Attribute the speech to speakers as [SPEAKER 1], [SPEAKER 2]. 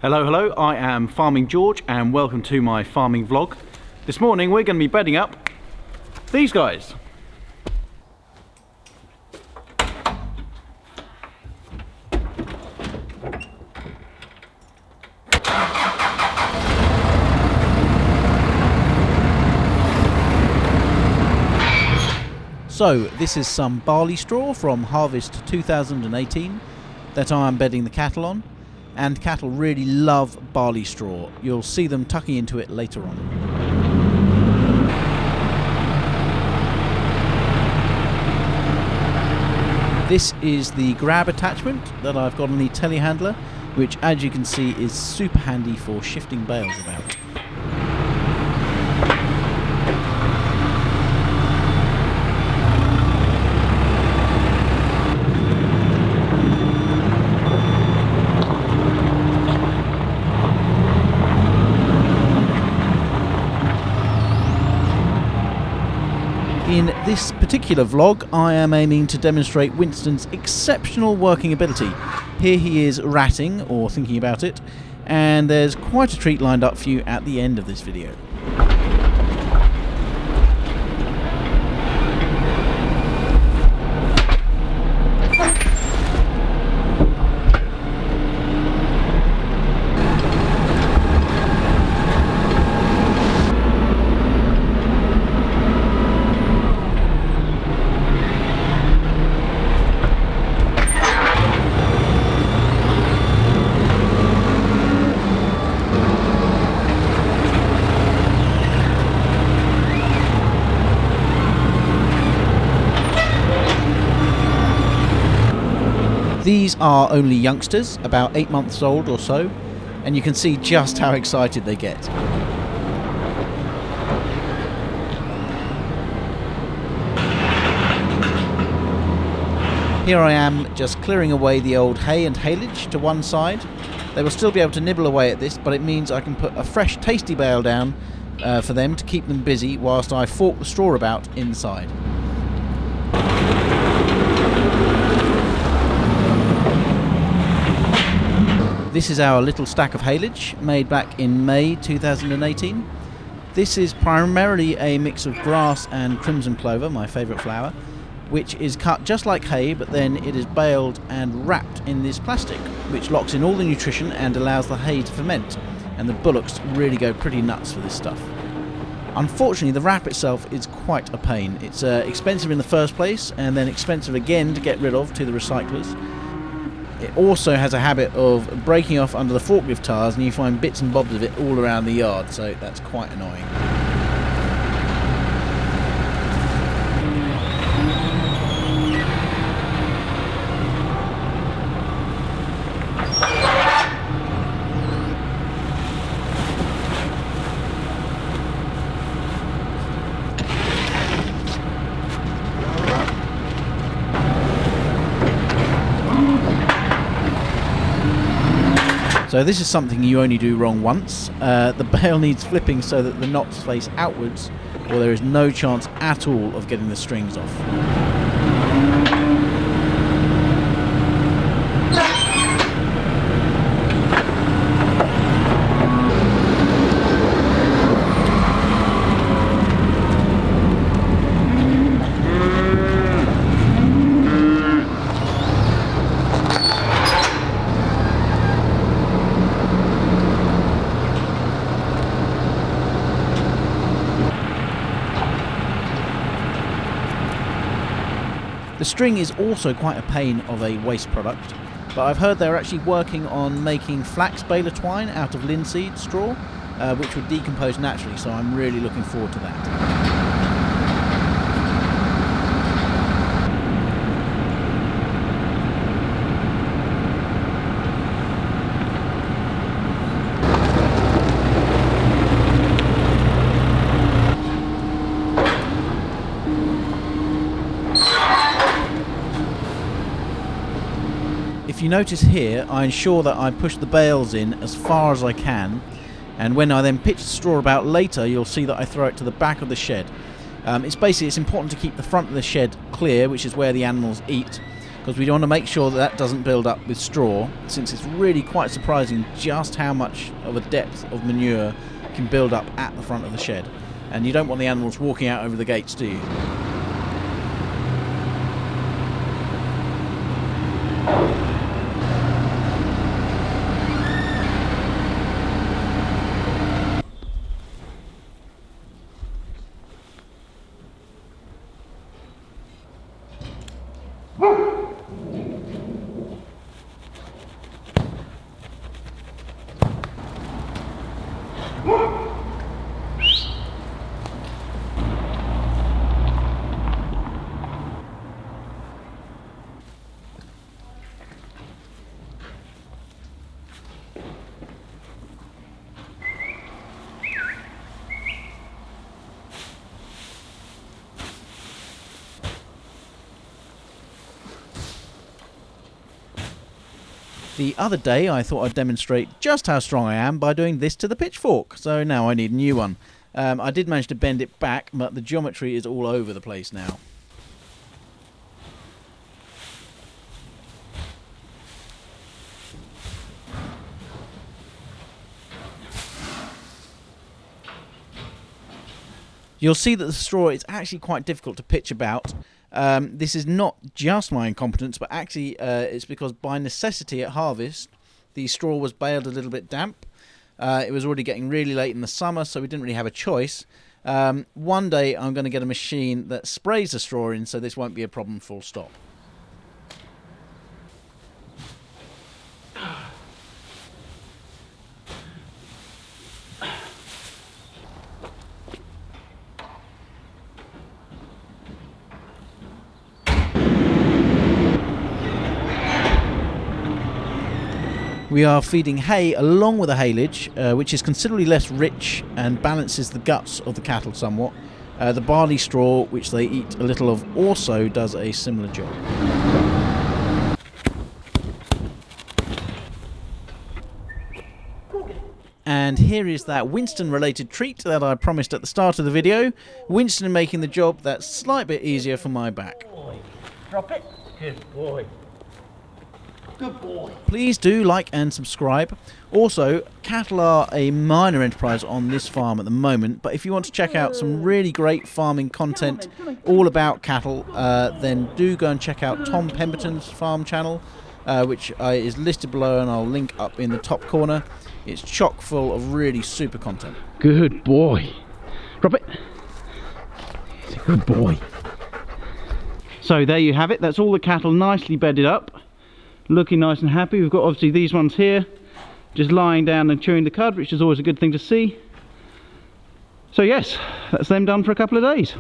[SPEAKER 1] Hello, hello, I am Farming George and welcome to my farming vlog. This morning we're going to be bedding up these guys. So this is some barley straw from harvest 2018 that I am bedding the cattle on. And cattle really love barley straw. You'll see them tucking into it later on. This is the grab attachment that I've got on the telehandler, which as you can see is super handy for shifting bales about. In this particular vlog, I am aiming to demonstrate Winston's exceptional working ability. Here he is ratting, or thinking about it, and there's quite a treat lined up for you at the end of this video. These are only youngsters, about 8 months old or so, and you can see just how excited they get. Here I am just clearing away the old hay and haylage to one side. They will still be able to nibble away at this, but it means I can put a fresh tasty bale down for them to keep them busy whilst I fork the straw about inside. This is our little stack of haylage made back in May 2018. This is primarily a mix of grass and crimson clover, my favourite flower, which is cut just like hay, but then it is baled and wrapped in this plastic, which locks in all the nutrition and allows the hay to ferment, and the bullocks really go pretty nuts for this stuff. Unfortunately, the wrap itself is quite a pain. It's expensive in the first place, and then expensive again to get rid of to the recyclers. It also has a habit of breaking off under the forklift tyres, and you find bits and bobs of it all around the yard, so that's quite annoying. So this is something you only do wrong once. The bale needs flipping so that the knots face outwards, or there is no chance at all of getting the strings off. The string is also quite a pain of a waste product, but I've heard they're actually working on making flax baler twine out of linseed straw, which would decompose naturally, so I'm really looking forward to that. If you notice here, I ensure that I push the bales in as far as I can, and when I then pitch the straw about later, you'll see that I throw it to the back of the shed. It's important to keep the front of the shed clear, which is where the animals eat, because we want to make sure that that doesn't build up with straw, since it's really quite surprising just how much of a depth of manure can build up at the front of the shed. And you don't want the animals walking out over the gates, do you? The other day I thought I'd demonstrate just how strong I am by doing this to the pitchfork, so now I need a new one. I did manage to bend it back, but the geometry is all over the place now. You'll see that the straw is actually quite difficult to pitch about. This is not just my incompetence, but actually it's because by necessity at harvest the straw was baled a little bit damp. It was already getting really late in the summer, so we didn't really have a choice. One day I'm going to get a machine that sprays the straw in, so this won't be a problem, full stop. We are feeding hay along with a haylage, which is considerably less rich and balances the guts of the cattle somewhat. The barley straw, which they eat a little of, also does a similar job. And here is that Winston-related treat that I promised at the start of the video. Winston making the job that slight bit easier for my back.
[SPEAKER 2] Drop it. Good boy. Good boy.
[SPEAKER 1] Please do like and subscribe. Also, cattle are a minor enterprise on this farm at the moment, but if you want to check out some really great farming content all about cattle, then do go and check out Tom Pemberton's farm channel, which is listed below, and I'll link up in the top corner. It's chock full of really super content.
[SPEAKER 2] Good boy. Drop it. Good boy. So there you have it. That's all the cattle nicely bedded up, looking nice and happy. We've got obviously these ones here just lying down and chewing the cud, which is always a good thing to see. So yes, that's them done for a couple of days.